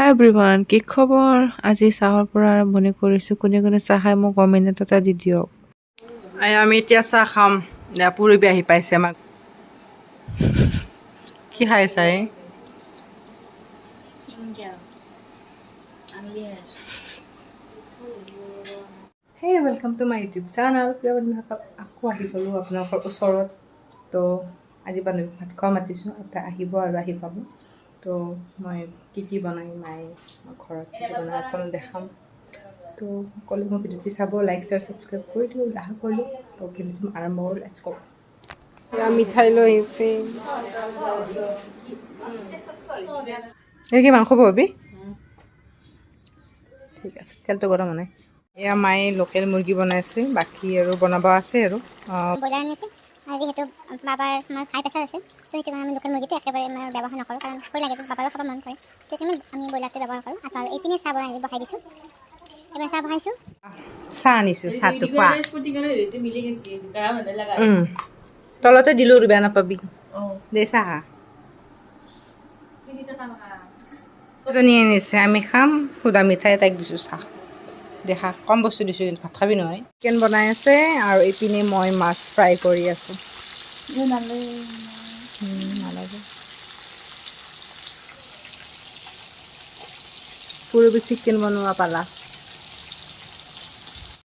হাই everyone, কি খবৰ? আজি চাহৰ পৰা আৰম্ভণি কৰিছোঁ। কোনে কোনে চাহ খাই মোক কমেণ্ট এটা দি দিয়ক। আমি এতিয়া চাহ খাম। পুৰবী আহি পাইছে আমাক। কি খাই আছা? Hey welcome to my YouTube channel. আকৌ আহি গ'লোঁ আপোনালোকৰ ওচৰত। তো আজি বান্ধৱী ভাত খোৱা মাতিছোঁ, এটা আহিব আৰু আহি পাব। তো মই কি বনাই মায়ে ঘৰত কি বনাই আপোনালোক দেখাম। তো সকলোৱে মোৰ ভিডিঅ'টি চাব, লাইক শ্বেয়াৰ ছাবস্ক্ৰাইব কৰি দিওঁ, আশা কৰিলোঁ। তো ভিডিঅ'টো আৰম্ভ কৰোঁ, লেটছ গো। মিঠাই লৈ আহিছে। এই কি মাংস ববি? ঠিক আছে, তেলটো গৰম হোৱা নাই। এয়া মায়ে লোকেল মুৰ্গী বনাইছে, বাকী আৰু বনাব আছে আৰু ব্ৰইলাৰ আনিছে। যিহেতু বাবাৰ হাই প্ৰেছাৰ আছে, তো সেইটো কাৰণে আমি লোকেল মুৰ্গীটো একেবাৰে ব্যৱহাৰ নকৰোঁ, কাৰণ ভয় লাগে, বাবাৰো খাব মন কৰে। সেইকাৰণে আমি ব্ৰইলাৰটো ব্যৱহাৰ কৰোঁ। আৰু এইপিনে চাহ বহাই দিছোঁ। এবাৰ চাহ বহাইছোঁ। চাহ আনিছোঁ, চাহটো খোৱা। তলতে দিলোঁ, বেয়া নাপাবি দে। চাহ এজনী আনিছে, আমি খাম। সুদা মিঠাই তাইক দিছোঁ চাহ। দেখা কম বস্তু দিছোঁ, কিন্তু ভাত খাবি নহয়। চিকেন বনাই আছে আৰু এইপিনে মই মাছ ফ্ৰাই কৰি আছোঁ। নালাগে। পুৰবী চিকেন বনোৱা পালা।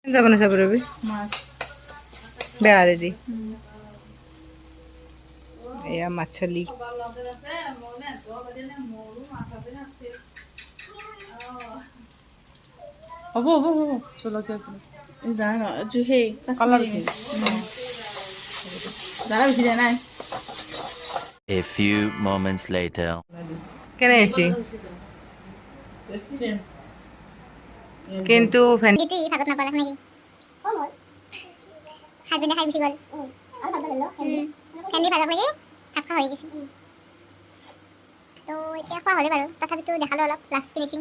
কেনেকৈ বনাইছা পুৰবী? মাছ বেয়া দি এয়া মাছলি। হ'ব হ'ব হ'ব, জলকীয়া নাই। A few moments later. কেনে হৈছে? কিন্তু মুৰ্গীটো ভাগত নাপালে নেকি? খাই পিনে খাই গুচি গ'ল। ভেন্দি ভাজা লাগি ভাত খোৱা হৈ গৈছে। তো এতিয়া খোৱা হ'লে বাৰু, তথাপিতো দেখালোঁ অলপ লাষ্ট ফিনিচিং।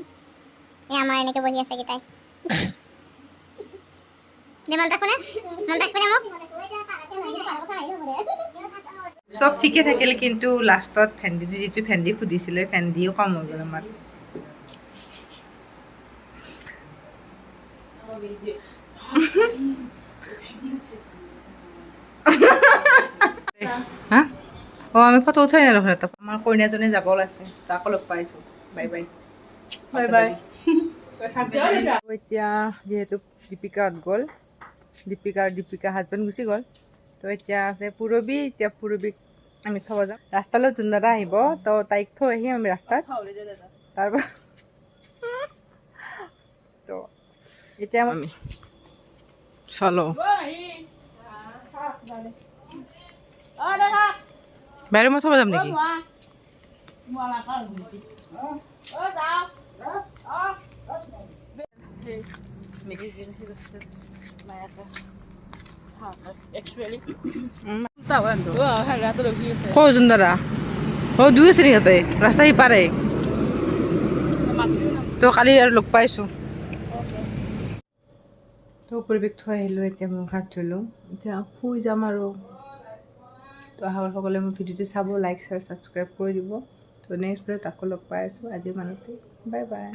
এই আমাৰ এনেকৈ বহি আছে কেইটাই। মন ৰাখোনে মোক? চব ঠিকে থাকিল, কিন্তু লাষ্টত ভেন্দিটো যিটো ভেন্দি সুধিছিলে, ভেন্দিও কম হৈ গ'ল আমাৰ। হা? আমি ফটো উঠাই নাই দেখোন। আমাৰ কইনাজনী যাব ওলাইছে, তাকো লগ পাইছোঁ। Bye bye bye bye. এতিয়া যিহেতু দীপিকাত গ'ল, দীপিকা হাজবেণ্ড গুচি গ'ল, তো এতিয়া আছে পুৰবী। এতিয়া পুৰবীক আমি থ'ব যাম। ৰাস্তালৈ যোন দাদা আহিব, তো তাইক থৈ আহিম আমি ৰাস্তাত। তাৰপৰা তো এতিয়া আমি চলো। বাইরে মই থ'ব যাম নেকি? কজন দাদা? অ' দুই আছে নেকি তাতে? ৰাস্তা সিপাৰে তো কালি আৰু লগ পাইছোঁ। তো পৰিৱেশ থৈ আহিলোঁ। এতিয়া মই হাত ধুলোঁ, এতিয়া শুই যাম আৰু। তো আশা কৰোঁ সকলোৱে মোৰ ভিডিঅ'টো চাব, লাইক শ্বেয়াৰ ছাবস্ক্ৰাইব কৰি দিব। তো নেক্সট ভিডিঅ'ত আকৌ লগ পাই আছোঁ। আজি মানুহতে বাই বাই।